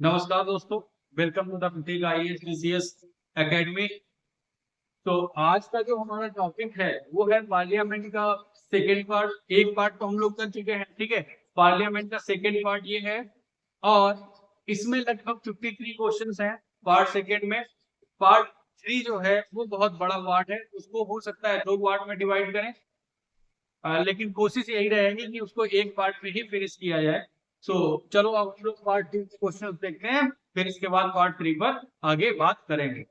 नमस्कार दोस्तों, welcome to the Prateek IAS DCS academy. तो आज का जो हमारा टॉपिक है वो है पार्लियामेंट का सेकेंड पार्ट। एक पार्ट तो हम लोग कर चुके हैं, ठीक है। पार्लियामेंट का सेकेंड पार्ट ये है और इसमें लगभग 53 क्वेश्चंस हैं पार्ट सेकेंड में। पार्ट थ्री जो है वो बहुत बड़ा पार्ट है, उसको हो सकता है दो पार्ट में डिवाइड करें, लेकिन कोशिश यही रहेगी कि उसको एक पार्ट में ही फिनिश किया जाए। सो चलो अब हम लोग पार्ट टू के क्वेश्चन देखते हैं, फिर इसके बाद पार्ट थ्री पर आगे बात करेंगे।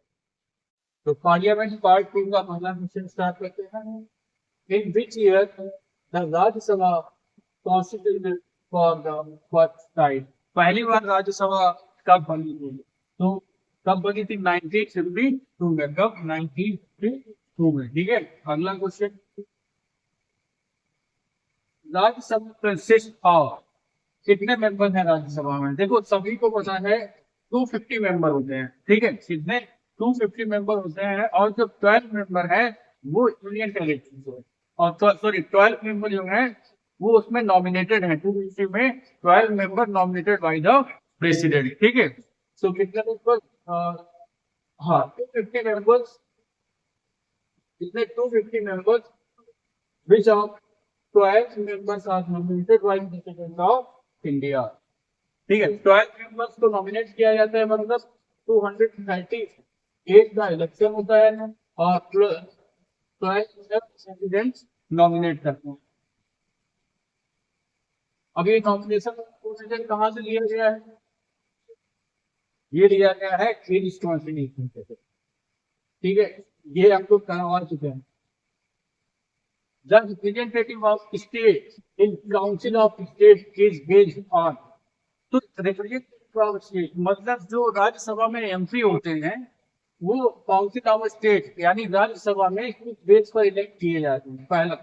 तो पार्लियामेंट पार्ट टू का पहला क्वेश्चन स्टार्ट करते हैं। In which year the Rajya Sabha constituted for the first time? पहली बार राज्यसभा कब बनी थी? तो कब बनी थी? 1952 में। कब? 1952 में। ठीक है, अगला क्वेश्चन। राज्यसभा कंसिस्ट ऑफ, कितने मेंबर हैं राज्यसभा में? देखो सभी को पता है 250 मेंबर होते हैं, ठीक है। कितने? 250 मेंबर होते हैं और जो 12 मेंबर है वो यूनियन टेरिटरी से, और सॉरी 12 मेंबर जो है वो उसमें नॉमिनेटेड है। 250 में 12 member nominated by the president, ठीक है। सो कितने मेंबर? हाँ, 250 मेंबर्स। कितने? 250 members which of 12 members are nominated by the President of India। ठीक है, 12 मेंबर्स को नॉमिनेट किया जाता है, मतलब 238 का इलेक्शन होता है और 12 प्रेसिडेंट नॉमिनेट करते हैं। अब ये नॉमिनेशन प्रोसीजर कहाँ से लिया गया है? ये लिया गया है क्वींस कॉन्स्टिट्यूशन से, ठीक है। ये हम लोग करवा चुके हैं। The representative of state in council of state is based on, तो रिप्रेजेंटेटिव ऑफ स्टेट मतलब जो राज्यसभा में एमपी होते हैं वो काउंसिल ऑफ स्टेट यानी राज्यसभा में किस बेस पर इलेक्ट किए जाते हैं? पहला,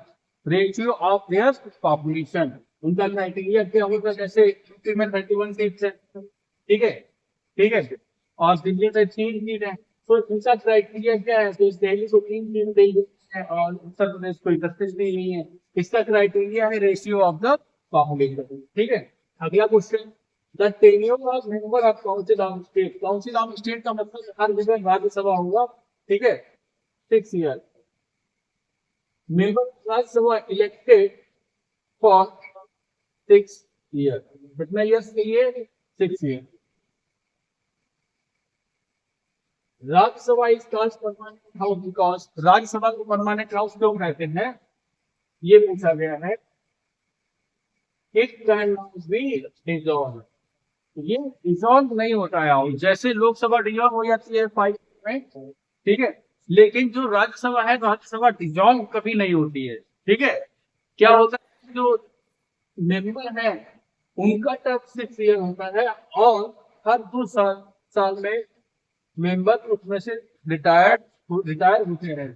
रेशियो ऑफ देयर पॉपुलेशन। उनका क्राइटेरिया क्या होगा? जैसे यूपी में 31 सीट्स है, ठीक है, ठीक है, और दिल्ली में 3 सीट है। तो इनका क्राइटेरिया क्या है? तो दिल्ली को 3 सीट दी गई है और उत्तर प्रदेश को 31 दी गई है। इसका क्राइटेरिया है रेशियो ऑफ द पॉपुलेशन, ठीक है। अगला question. The tenure of member of council of state, council of state का मतलब हर जगह राज्यसभा होगा, ठीक है। 6 year member Rajya Sabha elected for 6 year. कितना ईयर्स के लिए? 6 year. Rajya Sabha is called permanent house because, Rajya Sabha को परमानेंट हाउस क्यों कहते हैं ये पूछा गया है। It can not be dissolve, ये डिसॉल्व नहीं होता है हाउस। जैसे लोकसभा डिसॉल्व हो जाती है 5 में, ठीक है, लेकिन जो राज्यसभा है राज्यसभा डिसॉल्व कभी नहीं होती है, ठीक है। क्या होता है? जो मेंबर है उनका टर्म 6 ईयर होता है और हर 2 साल साल में मेंबर उसमें से रिटायर होते हैं।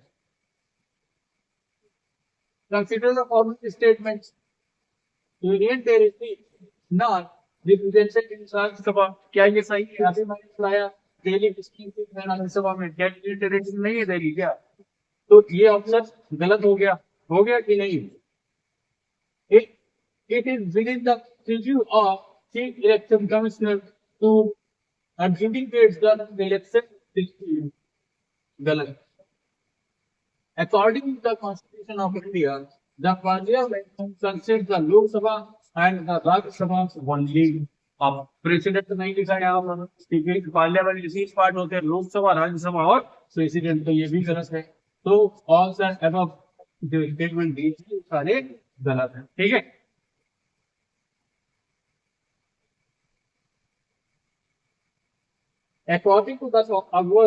Consider the following statements. Union territory not represented in Rajya Sabha, क्या ये सही है? अभी मैंने बताया दिल्ली किसकी है राज्यसभा में, क्या यूनियन टेरिटरी नहीं है दिल्ली क्या? तो ये ऑप्शन गलत हो गया कि नहीं? It is within the preview of chief election commissioner to adjudicate the election, गलत। According to the Constitution of India, the Parliament consists the Lok Sabha and the Rajya Sabha only। अब president तो नहीं लिखा यहाँ पर, ठीक है। Parliament इसी पार्ट होते हैं लोकसभा, राज्यसभा और प्रेसिडेंट, तो ये भी गलत है। तो ऑल सर अबव जो स्टेटमेंट दी थी सारे गलत है, ठीक है। According to the our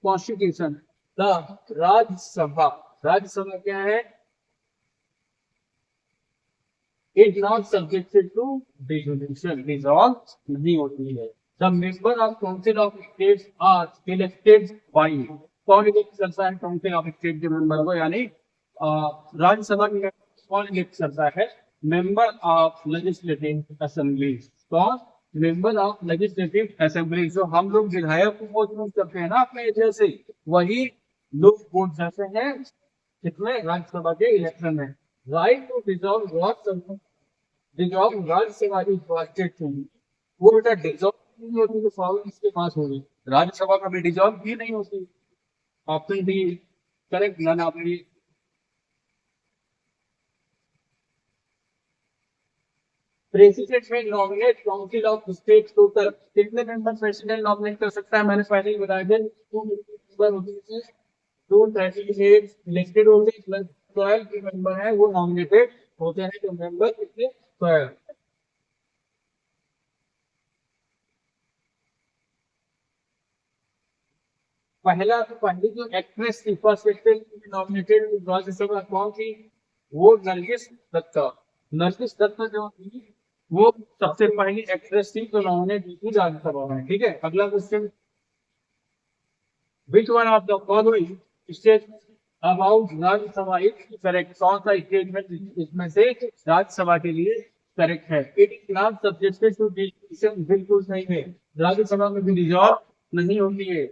constitution, the Rajya Sabha क्या है? Is not subjected to dissolution, dissolve नहीं होती है। The member of council of states are elected by, कौन इलेक्ट करता है काउंसिल ऑफ स्टेट के मेंबर को? यानी राज्यसभा के कौन इलेक्ट करता है? Member of legislative assembly. कौन? Member of legislative assembly. जो हम लोग विधायक को वोट चूज करते हैं ना अपने एरिया से, वही लोग वोट देते हैं कितने? राज्यसभा के इलेक्शन में। Right to dissolve Rajya Sabha is vested to, वो बेटा डिसॉल्व नहीं होती तो पावर इसके पास होगी, राज्यसभा का भी डिजॉल्व भी नहीं होती। Option D correct, none of the. President में nominate council of state total कितने मेंबर प्रेसिडेंट नॉमिनेट कर सकता है? मैंने पहले ही बताया था, 2 मेंबर होते हैं, 238 इलेक्टेड होते हैं प्लस 12 जो मेंबर है वो नॉमिनेटेड होते हैं। तो मेंबर कितने? 12। पहली जो एक्ट्रेस थी फर्स्ट एक्ट्रेस नॉमिनेटेड राज्यसभा कौन थी? वो नरगिस दत्ता। नरगिस दत्ता जो थी वो सबसे पहली एक्ट्रेस थी जो नॉमिनेट हुई थी राज्यसभा में। ठीक है, अगला question, which one of the following statement about Rajya Sabha is correct? कौन सा स्टेटमेंट इसमें से राज्यसभा के लिए करेक्ट है? It is not subjected to decision, बिल्कुल सही है, राज्यसभा में भी डिसॉल्व नहीं होती है।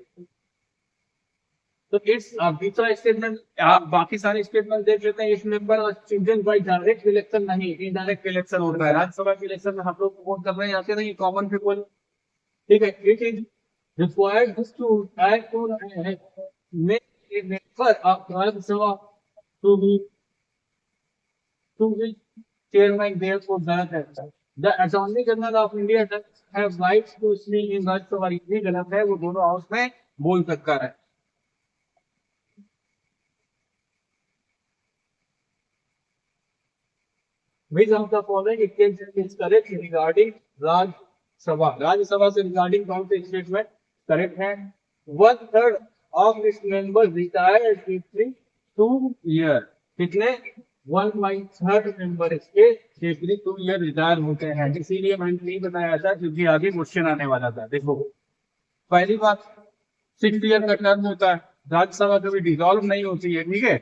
तो इट्स दूसरा स्टेटमेंट, आप बाकी सारे स्टेटमेंट देख लेते हैं। इस member chosen bye direct election नहीं, इनडायरेक्ट इलेक्शन होता है। राज्यसभा के इलेक्शन में हम लोग वोट कर रहे हैं, ऐसे नहीं कॉमन पीपल। ठीक है, it is required to act to make a member of Rajya Sabha to be chairman therefore that है। The Attorney General of India does have rights to speak in Rajya Sabha, ये गलत है, वो दोनों हाउस में बोल सकता है। Which of the following statements is correct regarding Rajya Sabha? Rajya Sabha से रिगार्डिंग कौन से स्टेटमेंट करेक्ट है? 1/3 of its members retired every 2 year। कितने? 1/3 मेंबर इसके every 2 year रिटायर होते हैं। इसीलिए मैंने नहीं बताया था क्योंकि आगे क्वेश्चन आने वाला था। देखो, पहली बात 6 ईयर का टर्म होता है, राज्यसभा कभी डिसॉल्व नहीं होती है। ठीक है,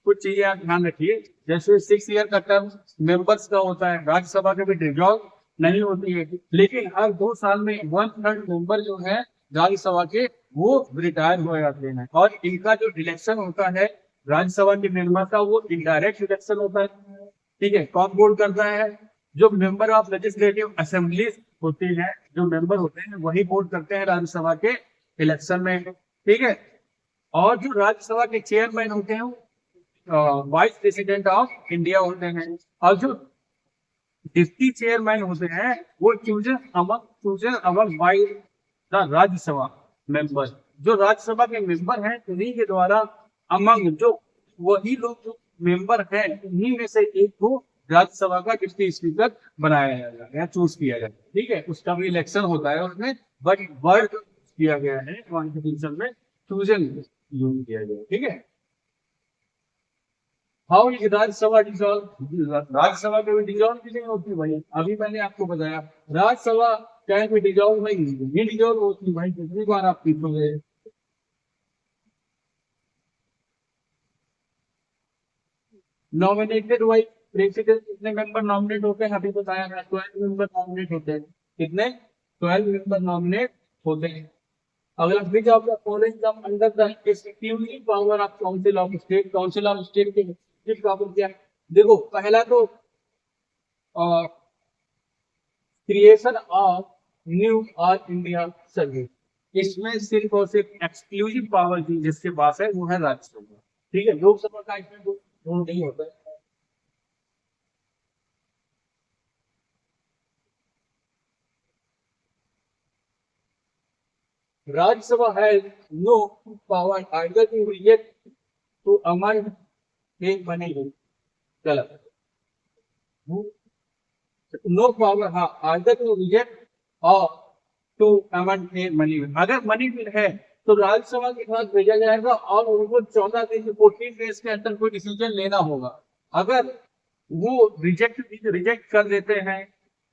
कुछ चीजें आप ध्यान रखिए, जैसे 6 ईयर का टर्म मेंबर्स का होता है, राज्यसभा कभी डिसॉल्व नहीं होती है, लेकिन हर 2 साल में 1/3 मेंबर जो है राज्यसभा के वो रिटायर हो जाते हैं। और इनका जो इलेक्शन होता है राज्यसभा के मेंबर का, वो इनडायरेक्ट इलेक्शन होता है। ठीक है, कौन वोट करता है? जो मेंबर ऑफ लेजिस्लेटिव असेंबली होती है, जो मेंबर होते हैं वही वोट करते हैं राज्यसभा के इलेक्शन में। ठीक है, और जो राज्यसभा के चेयरमैन होते हैं वाइस प्रेसिडेंट ऑफ इंडिया होते हैं, और जो डिप्टी चेयरमैन होते हैं वो chosen among by the Rajya Sabha member. जो राज्यसभा के मेंबर हैं उन्हीं के द्वारा अमंग जो वही लोग जो मेंबर हैं उन्हीं में से एक को राज्यसभा का डिप्टी स्पीकर बनाया जाएगा या चूज किया जाएगा। ठीक है, उसका भी इलेक्शन होता है उसमें, बट वर्ड किया गया है कॉन्स्टिट्यूशन में चूजन यूज किया गया। ठीक है, how is Rajya Sabha dissolve? Rajya Sabha कभी डिसॉल्व भी नहीं होती भाई, अभी मैंने आपको बताया राज्यसभा चाहे भी डिसॉल्व नहीं डिसॉल्व होती भाई, कितनी बार आप पूछोगे। नॉमिनेटेड बाई प्रेसिडेंट कितने मेंबर नॉमिनेट होते हैं? अभी बताया था 12 मेंबर नॉमिनेट होते हैं। कितने? 12 मेंबर नॉमिनेट होते हैं। अगला, विच of the following come under the exclusive power of council of state? Council of state के एक्सक्लूसिव पावर क्या है? देखो, पहला तो creation of knew all India service, इसमें सिर्फ और सिर्फ एक्सक्लूसिव पावर की जिसके पास है वो है राज्यसभा। ठीक है, लोकसभा का इसमें रोल नहीं होता है। Rajya Sabha has no power either to reject to amend a money bill. गलत, नो पावर, हाँ, आइदर टू रिजेक्ट और to amend a money bill. अगर मनी बिल है तो राज्यसभा के पास भेजा जाएगा और उनको 14 दिन 14 डेज के अंदर कोई डिसीजन लेना होगा। अगर वो रिजेक्ट कर देते हैं,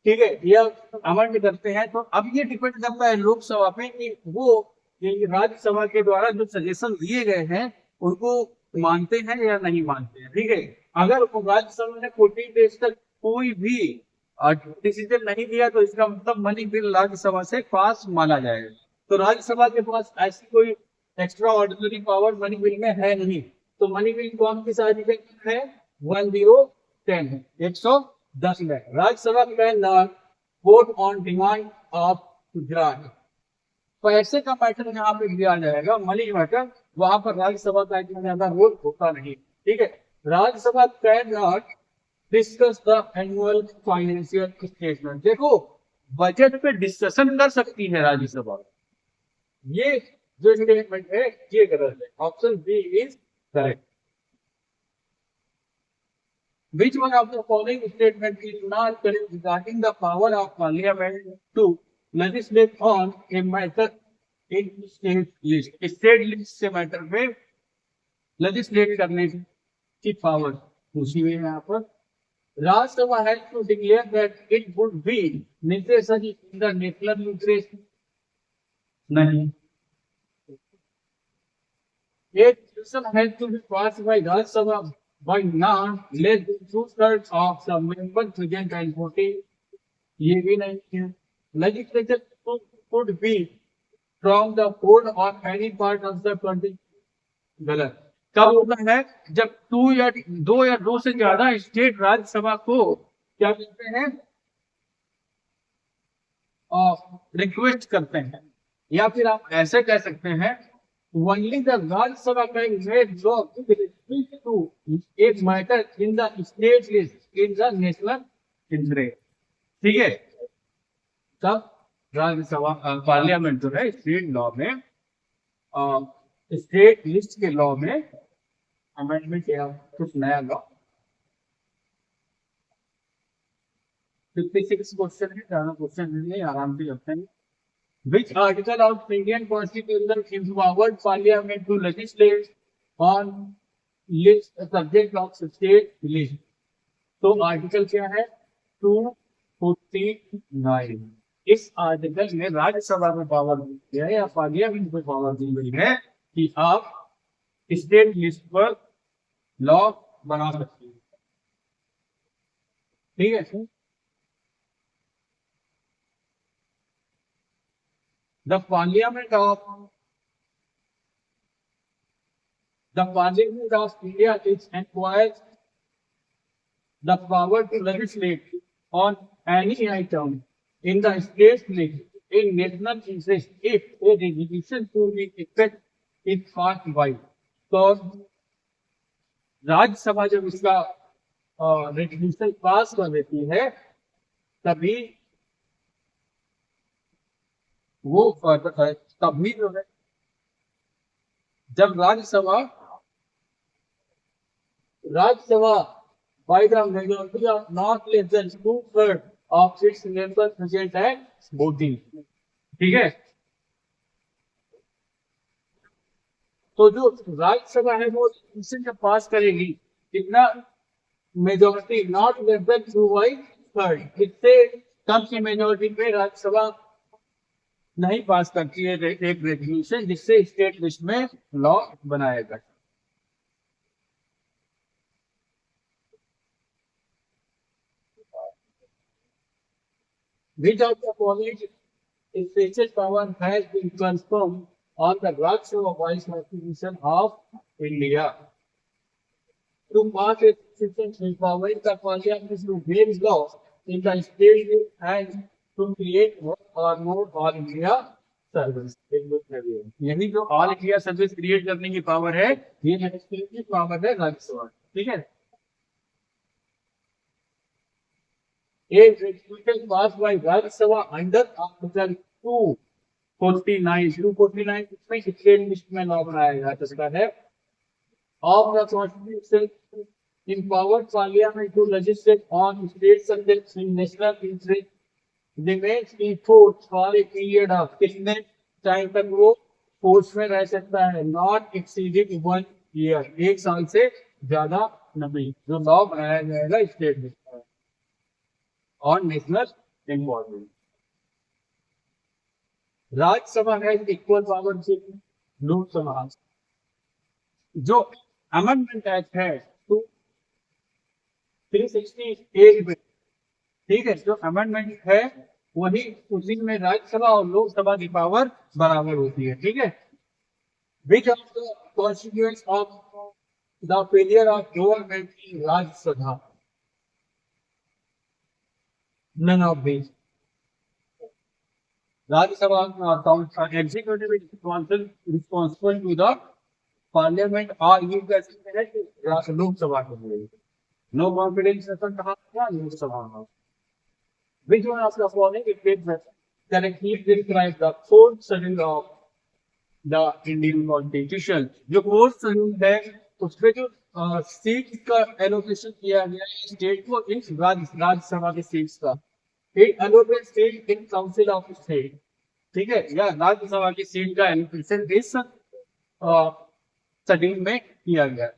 ठीक है, या अमेंड करते हैं, तो अब ये डिपेंड करता है लोकसभा पे कि वो राज्यसभा के द्वारा जो सजेशन दिए गए हैं उनको मानते हैं या नहीं मानते हैं। ठीक है, अगर राज्यसभा ने 14 डेज तक कोई भी डिसीजन नहीं दिया तो इसका मतलब मनी बिल राज्यसभा से पास माना जाएगा। तो राज्यसभा के पास ऐसी कोई extra ordinary power money bill में है नहीं। तो मनी बिल कौन सी सारी है? 1010 है, 110 में। Rajya Sabha can not vote on demand of Gujarat. पैसे का मैटर यहाँ पे दिया जाएगा, मनी मैटर, वहां पर राज्यसभा का इतना ज्यादा रोल होता नहीं। ठीक है, Rajya Sabha can not discuss the annual financial statement. देखो, बजट पे डिस्कशन कर सकती है राज्यसभा, ये जो स्टेटमेंट है ये गलत है। Option B is correct. Which one of the following statement is not correct regarding the power of parliament to legislate on a matter in state list? State list से मैटर पे legislate करने की power पूछी हुई है यहाँ पर। Rajya Sabha has to declare that it would be necessary in the national interest। नहीं। A resolution has to be passed by Rajya Sabha by not less than 2/3 of the members present and voting। ये भी नहीं है। Legislature could be from the whole or any part of the country। गलत। कब होता है? जब दो या दो से ज्यादा स्टेट राज्यसभा को क्या कहते हैं, रिक्वेस्ट करते हैं, या फिर आप ऐसे कह सकते हैं only the Rajya Sabha can make law with respect to a matter in the state list in the national interest। ठीक है, तब राज्यसभा पार्लियामेंट जो है स्टेट लॉ में, स्टेट लिस्ट के लॉ में अमेंडमेंट या कुछ नया लॉ। 56 क्वेश्चन है, ज्यादा क्वेश्चन नहीं, आराम से करते हैं। Which article of Indian Constitution empowered Parliament to legislate on list subject of state list? तो आर्टिकल क्या है? 249। इस आर्टिकल में राज्यसभा में पावर दी है या पार्लियामेंट में पावर दी गई है कि आप स्टेट लिस्ट पर लॉ बना सकते हैं। ठीक है, The Parliament of India is acquires the power to legislate on any item in the state list in national interest if a resolution to be effect is passed by। तो राज्यसभा जब इसका resolution pass कर देती है तभी वो तभी जो है, जब Rajya Sabha by the majority of not less than 2/3 of its members present and voting। ठीक है, तो जो राज्यसभा है वो इसे जब पास करेगी कितना, मेजोरिटी नॉट लेस देन 2/3, इससे कम की मेजोरिटी में राज्यसभा नहीं पास करती है एक रेजोल्यूशन जिससे स्टेट लिस्ट में लॉ बनाएगा। Which of the following special power has been confirmed on the Rajya Sabha Vice Constitution of India? To pass a constitution empowering the Parliament to make laws in the state and to create one or more all India service. यही जो all India service create करने की power है, ये legislative power है राज्यसभा। ठीक है, a resolution passed by Rajya Sabha under Article 249 इसमें स्टेट लिस्ट में लॉ बनाया जा सकता है। of the Constitution empowered Parliament to legislate on state subjects in national interest remains in force for a period of कितने time तक वो force में रह सकता है? नॉट एक्सीडिंग 1 ईयर, 1 साल से ज्यादा नहीं, जो लॉ बनाया जाएगा state list on national importance. Rajya Sabha है इक्वल पावर से लोकसभा। जो अमेंडमेंट एक्ट है तो 368 में, ठीक है, जो अमेंडमेंट है वही उसी में राज्यसभा और लोकसभा की पावर बराबर होती है। ठीक है, which of the constituents of the failure of government in Rajya Sabha? None of this. Rajya Sabha executive responsible to the parliament और ये कैसे है कि लोकसभा के लिए नो कॉन्फिडेंस कहा था Lok Sabha which one of the following statements correctly describe the fourth schedule of the Indian Constitution? जो fourth schedule है उसमें जो सीट का एलोकेशन किया गया है स्टेट को इन राज्यसभा के सीट्स का एक allocate seat in council of state, ठीक है, या राज्यसभा की सीट का एलोकेशन इस शेड्यूल में किया गया है।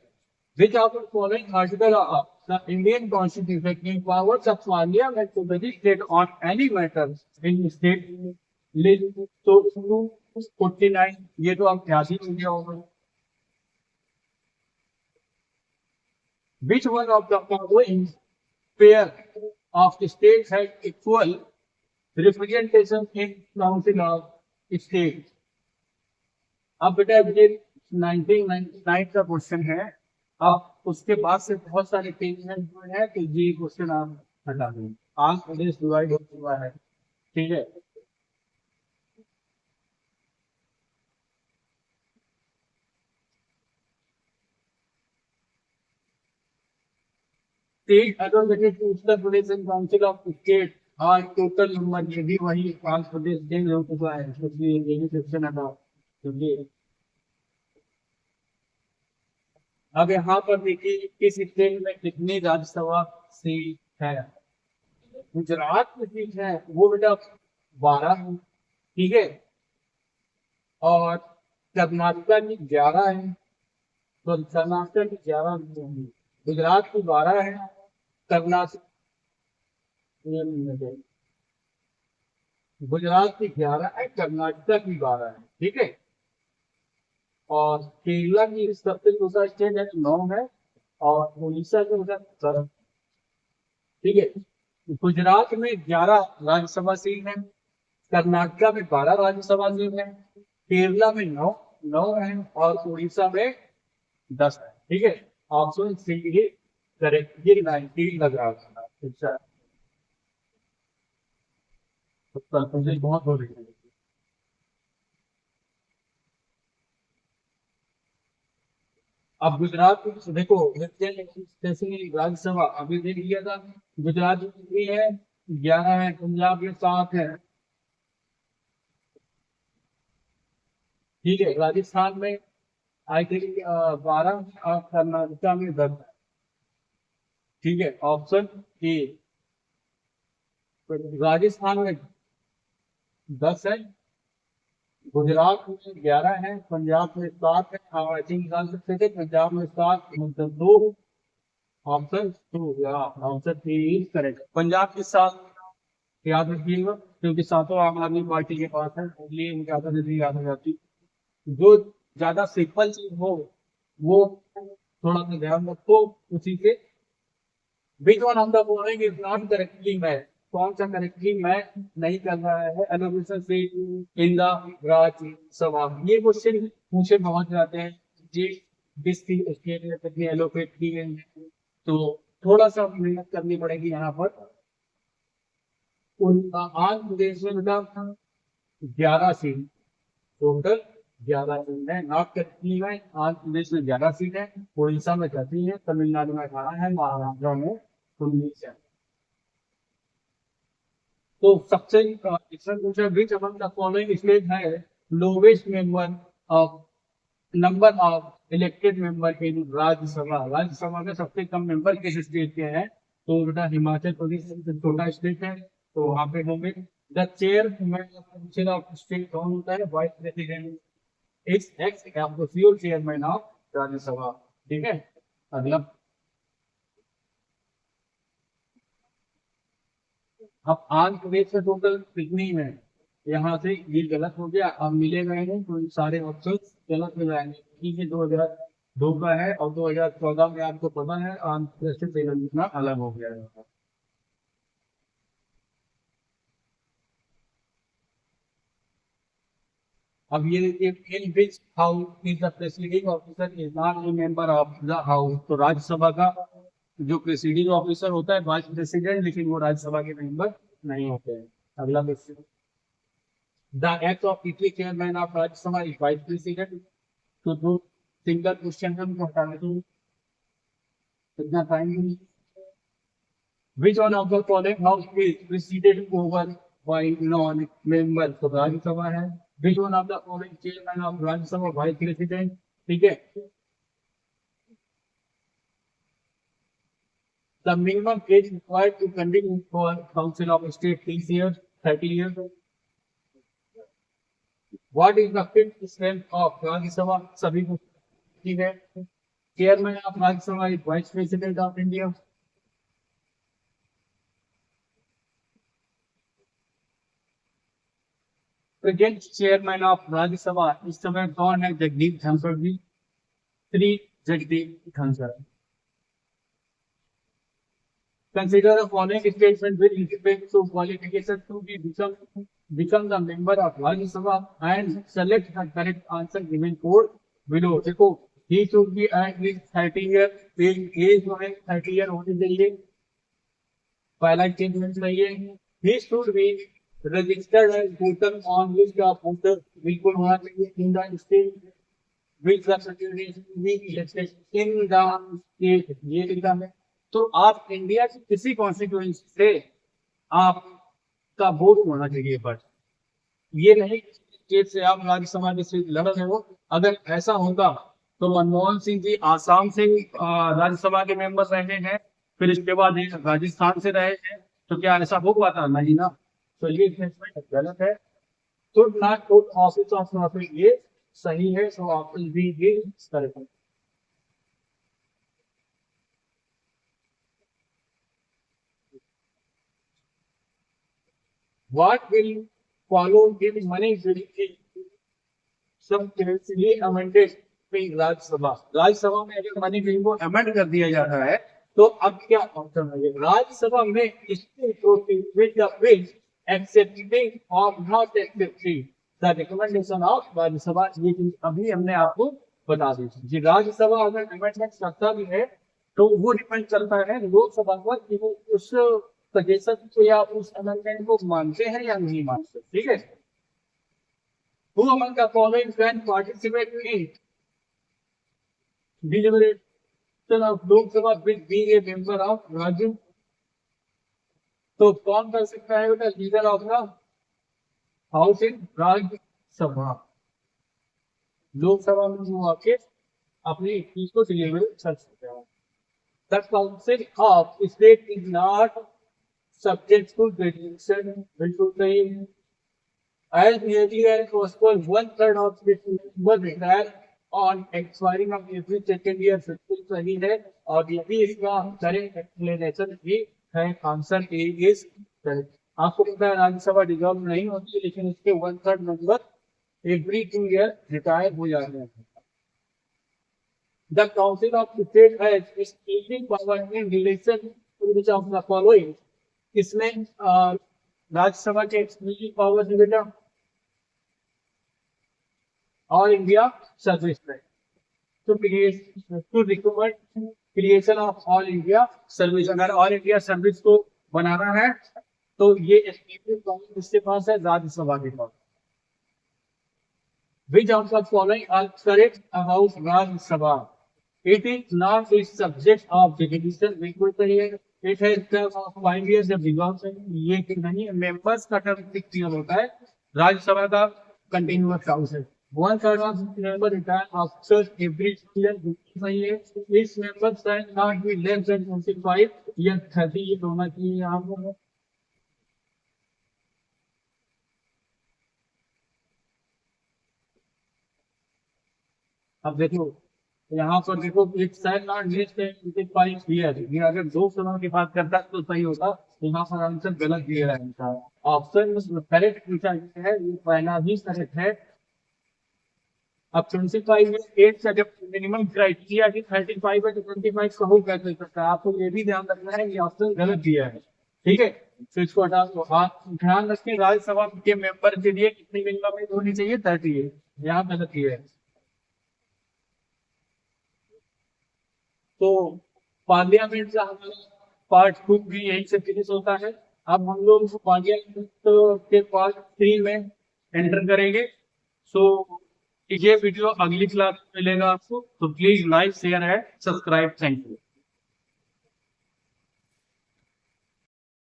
Which of the following article of the Indian Constitution empowers the Parliament to legislate on any matter in state तो 249 ये तो आप ध्यान ही नहीं दिया होगा। Which one of the following pair of the states had equal representation in council of state? अब बेटा ये 1999 का क्वेश्चन है, अब उसके बाद से बहुत सारे पेजेस जो है तो ये क्वेश्चन आप हटा दें। आंध्र प्रदेश डिवाइड हो चुका है, ठीक है। State allocated to Uttar Pradesh and council of state और टोटल नंबर ये भी वही आंध्र प्रदेश चेंज हो चुका है, इसलिए ये भी सेक्शन हटा दीजिए। अब यहाँ पर देखिए किस स्टेट में कितनी राज्यसभा सीट है। गुजरात में सीट है वो बेटा 12 है, ठीक है, और कर्नाटक की 11 है, तो कर्नाटक की 11 नहीं, गुजरात की 12 है, कर्नाटक गुजरात की 11 है, कर्नाटक की 12 है, ठीक है, और केरला की सबसे दूसरा स्टेट है 9 है, और उड़ीसा के उधर 17, ठीक है। गुजरात में 11 राज्यसभा सीट है, कर्नाटक में 12 राज्यसभा सीट है, केरला में 9 है, और उड़ीसा में 10 है, ठीक है। ऑप्शन सी ही करेक्ट, ये 19 लग रहा था। अच्छा, बहुत हो रही है। अब गुजरात देखो जैसे राज्यसभा अभी देख लिया था, गुजरात भी है 11 है, पंजाब में 7 है, ठीक है, राजस्थान में आई थिंक 12 और कर्नाटक में 10 है, ठीक है। ऑप्शन ए राजस्थान में 10 है, गुजरात में 11 है, पंजाब में 7 है, आई थिंक निकाल सकते थे पंजाब में 7 मतलब 2, ऑप्शन 2 या ऑप्शन 3 करेक्ट। पंजाब के साथ याद रखिएगा क्योंकि सातों आम आदमी पार्टी के पास है, इसलिए उनकी ज्यादा जल्दी याद हो जाती। जो ज्यादा सिंपल चीज हो वो थोड़ा सा ध्यान रखो उसी से। Which one of the following is not correctly match, कौन सा करेक्टली मैच नहीं कर रहा है एलोकेशन से इन द राज्यसभा। ये क्वेश्चन पूछे बहुत जाते हैं जी किसकी स्टेट में कितनी एलोकेट की गई है, तो थोड़ा सा मेहनत करनी पड़ेगी यहाँ पर। आंध्र प्रदेश में मतलब 11 सीट, टोटल 11 सीट है, नॉट करेक्टली है। आंध्र प्रदेश में 11 सीट है, उड़ीसा में 10 है, तमिलनाडु में 18 है, महाराष्ट्र में 19 है। तो सबसे पूछा which among the following state है lowest member of number of elected member in Rajya Sabha. Rajya Sabha में सबसे कम मेंबर किस स्टेट के हैं, तो बेटा हिमाचल प्रदेश सबसे छोटा स्टेट है, तो वहां पे होंगे। द चेयरमैन ऑफ स्टेट कौन होता है, vice president is x chairman of Rajya Sabha, ठीक है। अगला अब आंध्र प्रदेश में टोटल कितनी है, यहाँ से ये गलत हो गया, अब मिलेगा नहीं तो सारे ऑप्शन गलत हो जाएंगे। ठीक है, 2002 का है और 2014 में आपको पता है आंध्र प्रदेश से तेलंगाना अलग हो गया है। अब ये in which house is the presiding officer is not a member of the house, तो राज्यसभा का जो प्रेसिडिंग ऑफिसर होता है वाइस प्रेसिडेंट, लेकिन वो राज्यसभा के मेंबर नहीं होते हैं। अगला question, The act of each chairman of Rajya Sabha is vice president. तो दो सिंगल क्वेश्चन हम हटा दो, इतना टाइम नहीं। Which one of the following house is presided over by non-member? तो राज्य सभा है। Which one of the following chairman of राज्य सभा vice president? ठीक है। The minimum age required to continue for Council of State 6 years, 30 years. What is the fifth strength of राज्य सभा? सभी को ठीक है। Chairman of राज्य सभा is vice president of India. Present chairman of राज्य सभा इस समय कौन है? जगदीप धनखड़ जी। Shri Jagdeep Dhankhar. Consider the following statement with respect to qualification to be become the member of Rajya Sabha and select the correct answer given for below. देखो, he should be at least 30 years, age जो है 30 year होनी चाहिए, पहला statement चाहिए। He should be registered as voter on list of voters, बिल्कुल होना चाहिए in the state with the certification being elected in the state, ये लिखा है। तो आप इंडिया की किसी कॉन्स्टिट्यूएंसी से आपका वोट होना चाहिए, बट ये नहीं स्टेट से आप राज्यसभा के सीट लड़ रहे हो। अगर ऐसा होगा तो मनमोहन सिंह जी आसाम से राज्यसभा के मेंबर रहे हैं, फिर इसके बाद राजस्थान से रहे हैं, तो क्या ऐसा हो पाता? नहीं ना। तो ये स्टेटमेंट गलत है। तो not put office of office, ये सही है। तो option B is correct. What will follow if money will be substantially amended in Rajya Sabha? Rajya Sabha में अगर मनी बिल को अमेंड कर दिया जाता है तो अब क्या ऑप्शन है? राज्यसभा में एक्सेप्टिंग और not accepting the recommendation of Rajya Sabha, ये चीज अभी हमने आपको बता दी थी। राज्यसभा अगर अमेंडमेंट करता भी है तो वो डिपेंड करता है लोकसभा पर कि वो उस सजेशन को या उस अमेंडमेंट को मानते हैं या नहीं मानते। ठीक है। Who among the following can participate in deliberation of Lok Sabha with being a member of Rajya? तो कौन कर सकता है बेटा? Leader of the house in राज्य सभा, लोकसभा में जो आके अपनी चीज को डिलीवर कर सकते हैं। The council of state is not subject to delegation, बिल्कुल सही है। As nearly as possible, 1/3 of its members retire on expiring of every second year, बिल्कुल सही है। और यदि इसका करेक्ट एक्सप्लेनेशन भी है, आंसर ए इज करेक्ट। आपको पता है राज्यसभा डिसॉल्व नहीं होती है, लेकिन इसके 1/3 मेंबर एवरी 2 ईयर रिटायर हो जाते हैं। The Council of State has exclusive power in relation to which of the following? इसमें राज्यसभा के एक्सक्लूसिव पावर है बेटा ऑल इंडिया सर्विस में, to recommend creation of all India service. अगर ऑल इंडिया सर्विस को बनाना है तो ये एक्सक्लूसिव पावर किसके पास है? राज्यसभा के पास। Which of the following are correct about Rajya Sabha? It is not a subject of delegation, बिल्कुल सही है। It has term of 5 years of delegation, ये नहीं। मेंबर्स का टर्म 6 ईयर होता है। राज्यसभा का कंटिन्यूअस हाउस है। 1/3 of member retire after every 2 years, सही है। Its members can not be less than 25 या 30 years होना चाहिए यहाँ पर। अब देखो यहाँ पर देखो, एक side not less than 25 year, ये अगर 2 सालों की बात करता तो सही होता। यहाँ पर आंसर गलत दिया है इनका। ऑप्शन करेक्ट पूछा गया है, ये पहला ही करेक्ट है। अब 25 में एज का जब मिनिमम क्राइटेरिया की 35 है तो 25 का हो कैसे सकता है? आपको ये भी ध्यान रखना है, ये ऑप्शन गलत दिया है। ठीक है, तो इसको हटा दो। आप ध्यान रखें राज्यसभा के मेंबर के लिए कितनी मिनिमम एज होनी चाहिए? 30 है, यहाँ गलत दिया है। तो पार्लियामेंट का हमारा पार्ट 2 भी यहीं से फिनिश होता है। अब हम लोग पार्लियामेंट के पार्ट 3 में एंटर करेंगे। सो ये वीडियो अगली क्लास में मिलेगा आपको, तो please like share and subscribe. Thank you.